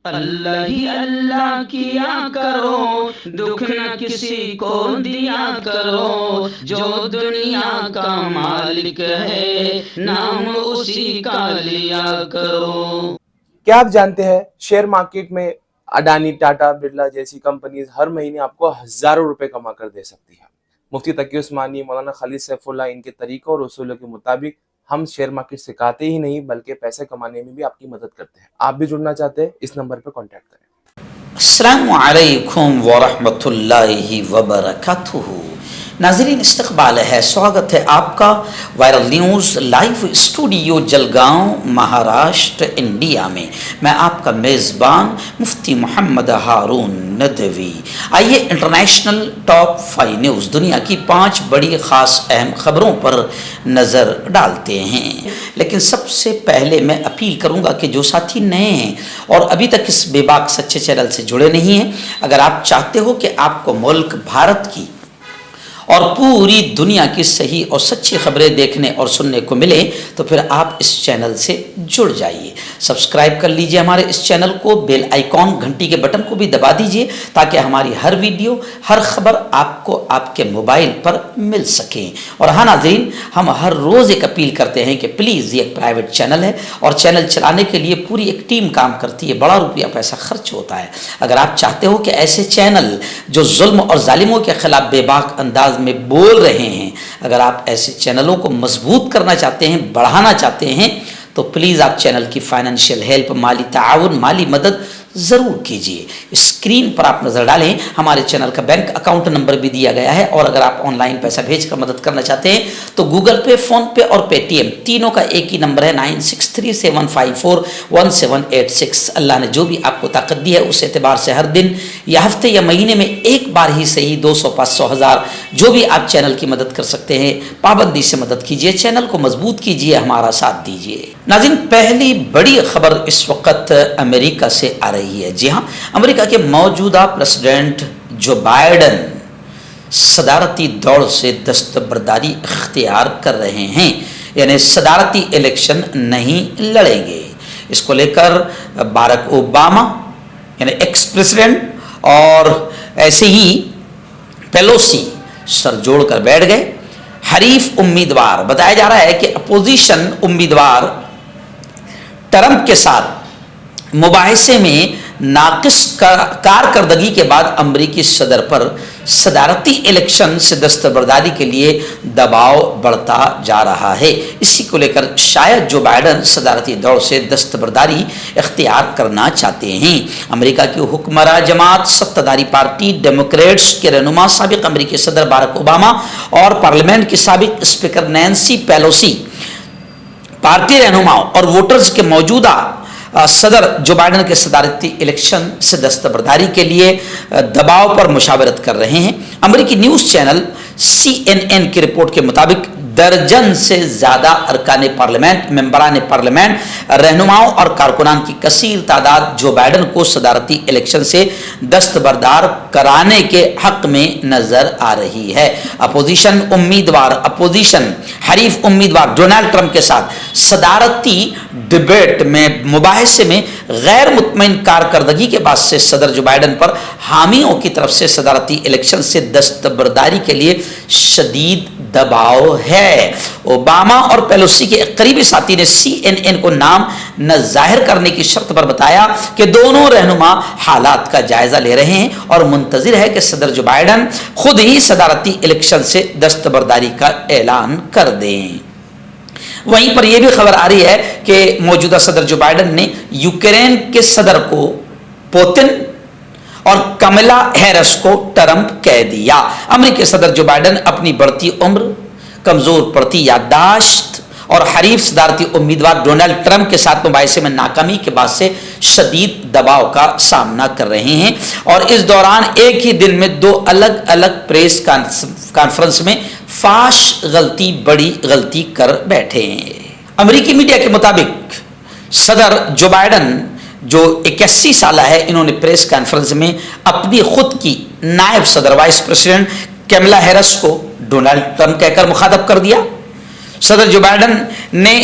اللہ ہی اللہ کیا کرو، دکھ نہ کسی کو دیا کرو، جو دنیا کا مالک ہے نام اسی کا لیا کرو۔ کیا آپ جانتے ہیں شیئر مارکیٹ میں اڈانی، ٹاٹا، برلا جیسی کمپنیز ہر مہینے آپ کو ہزاروں روپے کما کر دے سکتی ہے۔ مفتی تقی عثمانی، مولانا خالد سیف اللہ، ان کے طریقوں اور اصولوں کے مطابق ہم شیئر مارکیٹ سکھاتے ہی نہیں بلکہ پیسے کمانے میں بھی آپ کی مدد کرتے ہیں۔ آپ بھی جڑنا چاہتے ہیں؟ اس نمبر پر کانٹیکٹ کریں۔ السلام علیکم ورحمۃ اللہ وبرکاتہ۔ ناظرین، استقبال ہے، سواگت ہے آپ کا viral news live studio Jalgaon, Maharashtra, India میں۔ میں آپ کا میزبان مفتی محمد ہارون ندوی۔ آئیے انٹرنیشنل ٹاپ 5 نیوز، دنیا کی 5 بڑی خاص اہم خبروں پر نظر ڈالتے ہیں۔ لیکن سب سے پہلے میں اپیل کروں گا کہ جو ساتھی نئے ہیں اور ابھی تک اس بے باک سچے چینل سے جڑے نہیں ہیں، اگر آپ چاہتے ہو کہ آپ کو ملک بھارت کی اور پوری دنیا کی صحیح اور سچی خبریں دیکھنے اور سننے کو ملے تو پھر آپ اس چینل سے جڑ جائیے۔ سبسکرائب کر لیجئے ہمارے اس چینل کو، بیل آئیکن گھنٹی کے بٹن کو بھی دبا دیجئے تاکہ ہماری ہر ویڈیو، ہر خبر آپ کو آپ کے موبائل پر مل سکیں۔ اور ہاں ناظرین، ہم ہر روز ایک اپیل کرتے ہیں کہ پلیز، یہ ایک پرائیویٹ چینل ہے اور چینل چلانے کے لیے پوری ایک ٹیم کام کرتی ہے، بڑا روپیہ پیسہ خرچ ہوتا ہے۔ اگر آپ چاہتے ہو کہ ایسے چینل جو ظلم اور ظالموں کے خلاف بے باک انداز میں بول رہے ہیں، اگر آپ ایسے چینلوں کو مضبوط کرنا چاہتے ہیں، بڑھانا چاہتے ہیں، تو پلیز آپ چینل کی فائنینشیل ہیلپ، مالی تعاون، مالی مدد ضرور کیجیے۔ اسکرین پر آپ نظر ڈالیں، ہمارے چینل کا بینک اکاؤنٹ نمبر بھی دیا گیا ہے، اور اگر آپ آن لائن پیسہ بھیج کر مدد کرنا چاہتے ہیں تو گوگل پے، فون پے اور پے ٹی ایم تینوں کا ایک ہی نمبر ہے، 9637541786۔ اللہ نے جو بھی آپ کو طاقت دی ہے اس اعتبار سے ہر دن یا ہفتے یا مہینے میں ایک بار ہی صحیح 200، 500، 1000 جو بھی آپ چینل کی مدد کر سکتے ہیں، پابندی سے مدد کیجیے، چینل کو مضبوط کیجیے، ہمارا ساتھ دیجیے۔ ناظرین، پہلی بڑی خبر اس وقت امریکہ سے آ رہی ہے۔ جی ہاں، امریکہ کے موجودہ پریزیڈنٹ جو بائیڈن صدارتی دوڑ سے دستبرداری اختیار کر رہے ہیں، یعنی صدارتی الیکشن نہیں لڑیں گے۔ اس کو لے کر باراک اوباما یعنی ایکس پریزیڈنٹ اور ایسے ہی پیلوسی سر جوڑ کر بیٹھ گئے۔ حریف امیدوار، بتایا جا رہا ہے کہ اپوزیشن امیدوار ٹرمپ کے ساتھ مباحثے میں ناقص کارکردگی کے بعد امریکی صدر پر صدارتی الیکشن سے دستبرداری کے لیے دباؤ بڑھتا جا رہا ہے۔ اسی کو لے کر شاید جو بائیڈن صدارتی دوڑ سے دستبرداری اختیار کرنا چاہتے ہیں۔ امریکہ کی حکمراں جماعت ستداری پارٹی ڈیموکریٹس کے رہنما سابق امریکی صدر باراک اوباما اور پارلیمنٹ کی سابق اسپیکر نینسی پیلوسی پارٹی رہنماؤں اور ووٹرز کے موجودہ صدر جو بائیڈن کے صدارتی الیکشن سے دستبرداری کے لیے دباؤ پر مشاورت کر رہے ہیں۔ امریکی نیوز چینل CNN کی رپورٹ کے مطابق درجن سے زیادہ ارکان پارلیمنٹ، ممبران پارلیمنٹ، رہنماؤں اور کارکنان کی کثیر تعداد جو بائیڈن کو صدارتی الیکشن سے دستبردار کرانے کے حق میں نظر آ رہی ہے۔ اپوزیشن حریف امیدوار ڈونلڈ ٹرمپ کے ساتھ صدارتی ڈیبیٹ میں مباحثے میں غیر مطمئن کارکردگی کے بعد سے صدر جو بائیڈن پر حامیوں کی طرف سے صدارتی الیکشن سے دستبرداری کے لیے شدید دباؤ ہے۔ اوباما اور پیلوسی کے ایک قریبی ساتھی نے CNN کو نام نہ ظاہر کرنے کی شرط پر بتایا کہ دونوں رہنما حالات کا جائزہ لے رہے ہیں اور منتظر ہے کہ صدر جو بائیڈن خود ہی صدارتی الیکشن سے دستبرداری کا اعلان کر دیں۔ وہیں پر یہ بھی خبر آ رہی ہے کہ موجودہ صدر جو بائیڈن نے یوکرین کے صدر کو پوتن اور کملا ہیرس کو ٹرمپ کہہ دیا۔ امریکی صدر جو بائیڈن اپنی بڑھتی عمر، کمزور پڑتی یادداشت اور حریف صدارتی امیدوار ڈونلڈ ٹرمپ کے ساتھ مباحثے میں ناکامی کے بعد سے شدید دباؤ کا سامنا کر رہے ہیں، اور اس دوران ایک ہی دن میں 2 الگ الگ پریس کانفرنس میں فاش بڑی غلطی کر بیٹھے ہیں۔ امریکی میڈیا کے مطابق صدر جو بائیڈن جو 81 سالہ ہے، انہوں نے پریس کانفرنس میں اپنی خود کی نائب صدر وائس پریزیڈنٹ کیملا ہیرس کو ڈونلڈ ٹرمپ کہہ کر مخاطب کر دیا۔ صدر جو بائیڈن نے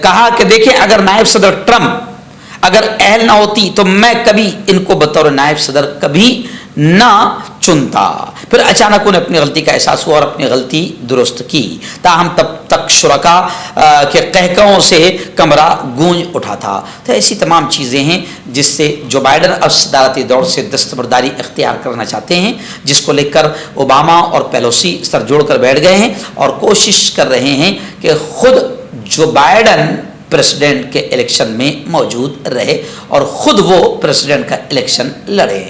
کہا کہ دیکھیں، اگر نائب صدر ٹرمپ اگر اہل نہ ہوتی تو میں کبھی ان کو بطور نائب صدر کبھی نہ چنتا۔ پھر اچانک انہیں اپنی غلطی کا احساس ہوا اور اپنی غلطی درست کی، تاہم تب تک شرکاء کے قہقہوں سے کمرہ گونج اٹھا تھا۔ تو ایسی تمام چیزیں ہیں جس سے جو بائیڈن اب صدارتی دور سے دستبرداری اختیار کرنا چاہتے ہیں، جس کو لے کر اوباما اور پیلوسی سر جوڑ کر بیٹھ گئے ہیں اور کوشش کر رہے ہیں کہ خود جو بائیڈن پریسیڈنٹ کے الیکشن میں موجود رہے اور خود وہ پریسیڈنٹ کا الیکشن لڑے۔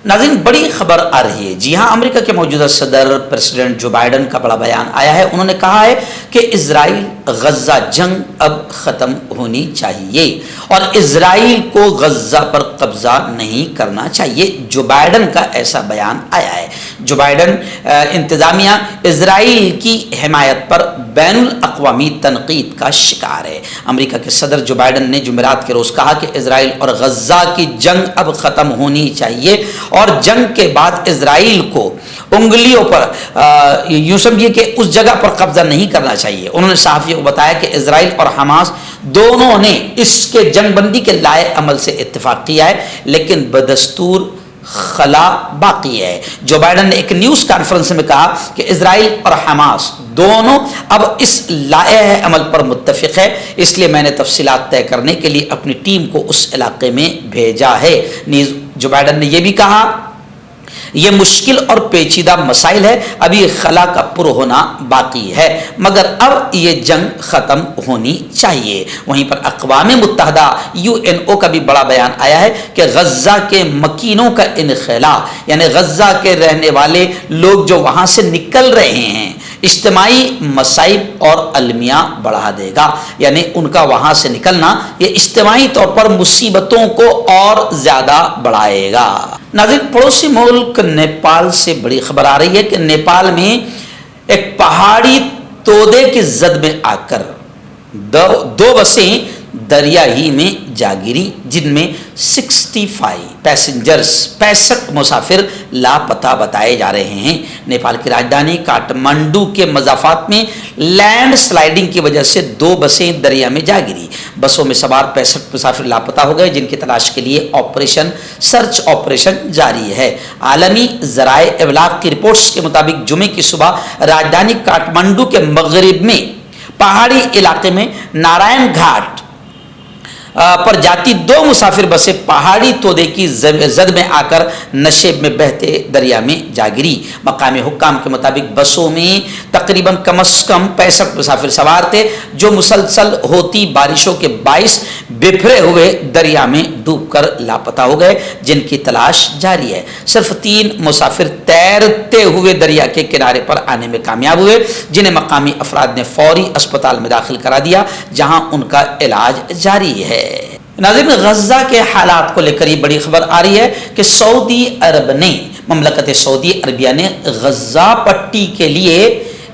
ناظرین، بڑی خبر آ رہی ہے۔ جی ہاں، امریکہ کے موجودہ صدر پریسیڈنٹ جو بائیڈن کا بڑا بیان آیا ہے۔ انہوں نے کہا ہے کہ اسرائیل غزہ جنگ اب ختم ہونی چاہیے اور اسرائیل کو غزہ پر قبضہ نہیں کرنا چاہیے۔ جو بائیڈن کا ایسا بیان آیا ہے۔ جو بائیڈن انتظامیہ اسرائیل کی حمایت پر بین الاقوامی تنقید کا شکار ہے۔ امریکہ کے صدر جو بائیڈن نے جمعرات کے روز کہا کہ اسرائیل اور غزہ کی جنگ اب ختم ہونی چاہیے اور جنگ کے بعد اسرائیل کو انگلیوں پر یوں سمجھیے کہ اس جگہ پر قبضہ نہیں کرنا چاہیے۔ انہوں نے صحافیوں کو بتایا کہ اسرائیل اور حماس دونوں نے اس کے جنگ بندی کے لائے عمل سے اتفاق کیا ہے، لیکن بدستور خلا باقی ہے۔ جو بائیڈن نے ایک نیوز کانفرنس میں کہا کہ اسرائیل اور حماس دونوں اب اس لائحہ عمل پر متفق ہے، اس لیے میں نے تفصیلات طے کرنے کے لیے اپنی ٹیم کو اس علاقے میں بھیجا ہے۔ نیز جو بائیڈن نے یہ بھی کہا یہ مشکل اور پیچیدہ مسائل ہے، ابھی خلا کا پر ہونا باقی ہے، مگر اب یہ جنگ ختم ہونی چاہیے۔ وہیں پر اقوام متحدہ UNO کا بھی بڑا بیان آیا ہے کہ غزہ کے مکینوں کا انخلا، یعنی غزہ کے رہنے والے لوگ جو وہاں سے نکل رہے ہیں، اجتماعی مصائب اور المیہ بڑھا دے گا، یعنی ان کا وہاں سے نکلنا یہ اجتماعی طور پر مصیبتوں کو اور زیادہ بڑھائے گا۔ ناظرین، پڑوسی ملک نیپال سے بڑی خبر آ رہی ہے کہ نیپال میں ایک پہاڑی تودے کی زد میں آ کر دو بسیں دریا ہی میں جا گری، جن میں 65 مسافر لاپتہ بتائے جا رہے ہیں۔ نیپال کی راجدھانی کاٹمانڈو کے مضافات میں لینڈ سلائیڈنگ کی وجہ سے 2 بسیں دریا میں جا گری۔ بسوں میں سوار 65 مسافر لاپتہ ہو گئے، جن کی تلاش کے لیے سرچ آپریشن جاری ہے۔ عالمی ذرائع ابلاغ کی رپورٹس کے مطابق جمعے کی صبح راجدھانی کاٹمانڈو کے مغرب میں پہاڑی علاقے میں نارائن گھاٹ پر جاتی 2 مسافر بسیں پہاڑی تودے کی زد میں آ کر نشیب میں بہتے دریا میں جا گری۔ مقامی حکام کے مطابق بسوں میں تقریباً کم از کم 65 مسافر سوار تھے، جو مسلسل ہوتی بارشوں کے باعث بکھرے ہوئے دریا میں ڈوب کر لاپتہ ہو گئے، جن کی تلاش جاری ہے۔ صرف 3 مسافر تیرتے ہوئے دریا کے کنارے پر آنے میں کامیاب ہوئے، جنہیں مقامی افراد نے فوری اسپتال میں داخل کرا دیا، جہاں ان کا علاج جاری ہے۔ ناظرین، غزہ کے حالات کو لے کر یہ بڑی خبر آ رہی ہے کہ سعودی عرب نے مملکت سعودی عربیہ نے غزہ پٹی کے لیے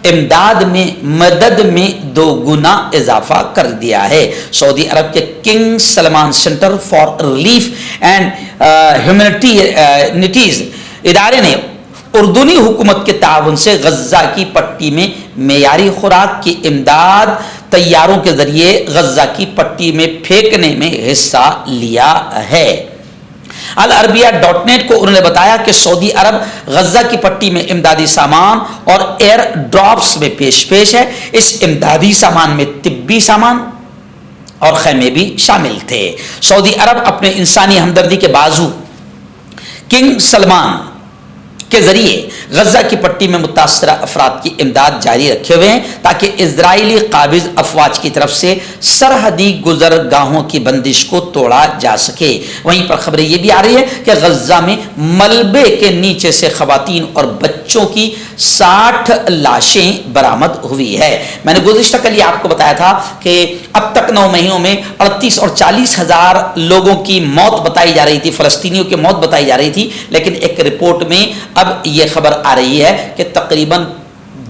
امداد میں مدد میں 2 گنا اضافہ کر دیا ہے۔ سعودی عرب کے king Salman centre for relief and humanities ادارے نے اردنی حکومت کے تعاون سے غزہ کی پٹی میں معیاری خوراک کی امداد طیاروں کے ذریعے غزہ کی پٹی میں پھینکنے میں حصہ لیا ہے۔ العربیہ.net کو انہوں نے بتایا کہ سعودی عرب غزہ کی پٹی میں امدادی سامان اور ایئر ڈراپس میں پیش ہے۔ اس امدادی سامان میں طبی سامان اور خیمے بھی شامل تھے۔ سعودی عرب اپنے انسانی ہمدردی کے بازو کنگ سلمان کے ذریعے غزہ کی پٹی میں متاثرہ افراد کی امداد جاری رکھے ہوئے ہیں، تاکہ اسرائیلی قابض افواج کی طرف سے سرحدی گزرگاہوں کی بندش کو توڑا جا سکے۔ وہیں پر خبریں یہ بھی آ رہی ہے کہ غزہ میں ملبے کے نیچے سے خواتین اور بچوں کی 60 لاشیں برآمد ہوئی ہے۔ میں نے گزشتہ کل آپ کو بتایا تھا کہ اب تک 9 مہینوں میں 38 اور 40 ہزار لوگوں کی موت بتائی جا رہی تھی، فلسطینیوں کی موت بتائی جا رہی تھی، لیکن ایک رپورٹ میں اب یہ خبر آ رہی ہے کہ تقریباً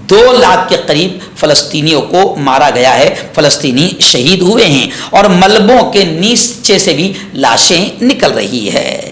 2 لاکھ کے قریب فلسطینیوں کو مارا گیا ہے، فلسطینی شہید ہوئے ہیں اور ملبوں کے نیچے سے بھی لاشیں نکل رہی ہے۔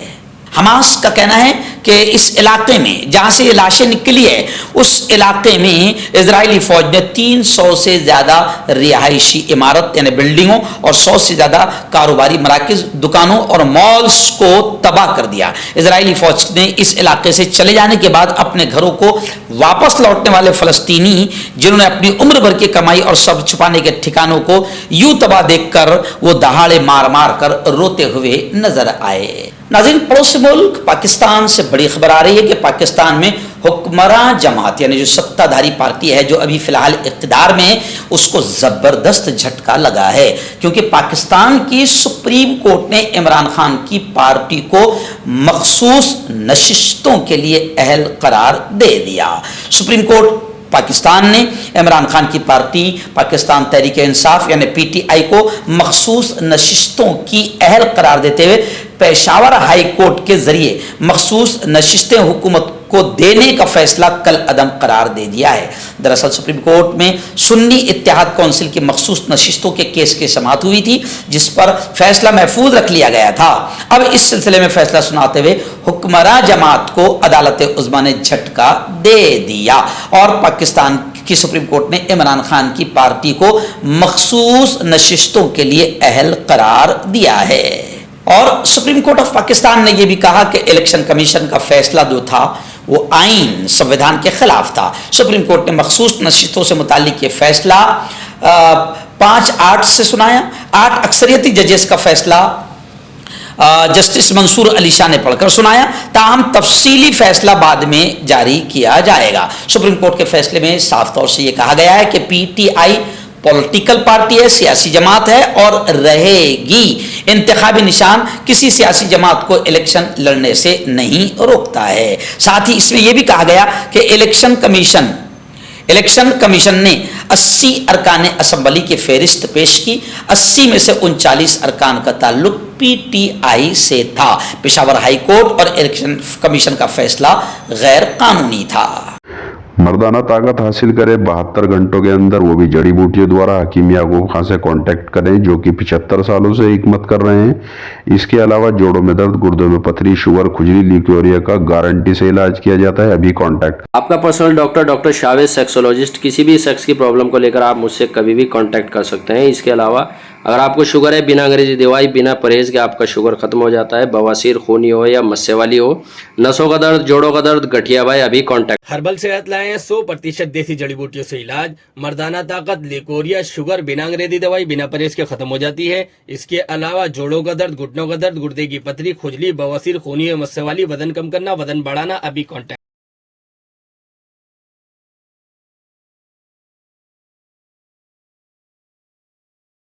حماس کا کہنا ہے کہ اس علاقے میں جہاں سے یہ لاشیں نکلی ہے اس علاقے میں اسرائیلی فوج نے 300 سے زیادہ رہائشی عمارت یعنی بلڈنگوں اور 100 سے زیادہ کاروباری مراکز، دکانوں اور مالز کو تباہ کر دیا۔ اسرائیلی فوج نے اس علاقے سے چلے جانے کے بعد اپنے گھروں کو واپس لوٹنے والے فلسطینی جنہوں نے اپنی عمر بھر کی کمائی اور سب چھپانے کے ٹھکانوں کو یوں تباہ دیکھ کر وہ دہاڑے مار مار کر روتے ہوئے نظر آئے۔ ناظرین، پڑوسی ملک پاکستان سے بڑی خبر آ رہی ہے کہ پاکستان میں حکمراں جماعت یعنی جو ستہ دھاری پارٹی ہے جو ابھی فی الحال اقتدار میں، اس کو زبردست جھٹکا لگا ہے، کیونکہ پاکستان کی سپریم کورٹ نے عمران خان کی پارٹی کو مخصوص نشستوں کے لیے اہل قرار دے دیا۔ سپریم کورٹ پاکستان نے عمران خان کی پارٹی پاکستان تحریک انصاف یعنی پی ٹی آئی کو مخصوص نشستوں کی اہل قرار دیتے ہوئے پشاور ہائی کورٹ کے ذریعے مخصوص نشستیں حکومت کو دینے کا فیصلہ کل عدم قرار دے دیا ہے۔ دراصل سپریم کورٹ میں سنی اتحاد کونسل کی مخصوص نشستوں کے کیس کی سماعت ہوئی تھی جس پر فیصلہ محفوظ رکھ لیا گیا تھا۔ اب اس سلسلے میں فیصلہ سناتے ہوئے حکمراں جماعت کو عدالت عظمیٰ نے جھٹکا دے دیا اور پاکستان کی سپریم کورٹ نے عمران خان کی پارٹی کو مخصوص نشستوں کے لیے اہل قرار دیا ہے۔ اور سپریم کورٹ آف پاکستان نے یہ بھی کہا کہ الیکشن کمیشن کا فیصلہ جو تھا وہ آئین سنویدھان کے خلاف تھا۔ سپریم کورٹ نے مخصوص نشستوں سے متعلق یہ فیصلہ 5-8 سے سنایا۔ 8 اکثریتی ججز کا فیصلہ جسٹس منصور علی شاہ نے پڑھ کر سنایا، تاہم تفصیلی فیصلہ بعد میں جاری کیا جائے گا۔ سپریم کورٹ کے فیصلے میں صاف طور سے یہ کہا گیا ہے کہ P T I political party ہے، سیاسی جماعت ہے اور رہے گی۔ انتخابی نشان کسی سیاسی جماعت کو الیکشن لڑنے سے نہیں روکتا ہے۔ ساتھ ہی اس میں یہ بھی کہا گیا کہ الیکشن کمیشن نے 80 ارکان اسمبلی کی فہرست پیش کی۔ 80 میں سے 39 ارکان کا تعلق پی ٹی آئی سے تھا۔ پشاور ہائی کورٹ اور الیکشن کمیشن کا فیصلہ غیر قانونی تھا۔ مردانہ طاقت حاصل کرے 72 گھنٹوں کے اندر، وہ بھی جڑی بوٹیوں دوارا۔ حکیم یعقوب خان سے کانٹیکٹ کریں جو کہ 75 سالوں سے حکمت کر رہے ہیں۔ اس کے علاوہ جوڑوں میں درد، گردوں میں پتھری، شوگر، کھجلی، لیکوریا کا گارنٹی سے علاج کیا جاتا ہے۔ ابھی کانٹیکٹ آپ کا پرسنل ڈاکٹر شاویز سیکسولوجسٹ، کسی بھی سیکس کی پرابلم کو لے کر آپ مجھ سے کبھی بھی کانٹیکٹ کر سکتے ہیں۔ اس کے علاوہ اگر آپ کو شوگر ہے، بنا انگریزی دوائی، بنا پرہیز کے آپ کا شوگر ختم ہو جاتا ہے، بواسیر خونی ہو یا مسے والی ہو، نسوں کا درد، جوڑوں کا درد، گٹھیا بھائی، ابھی کانٹیکٹ۔ ہربل صحت لائے ہیں 100% دیسی جڑی بوٹیوں سے علاج۔ مردانہ طاقت، لیکوریا، شوگر بنا انگریزی دوائی، بنا پرہیز کے ختم ہو جاتی ہے۔ اس کے علاوہ جوڑوں کا درد، گھٹنوں کا درد، گردے کی پتھری، کھجلی، بواسیر خونی یا مسے والی، وزن کم کرنا، وزن بڑھانا، ابھی کانٹیکٹ۔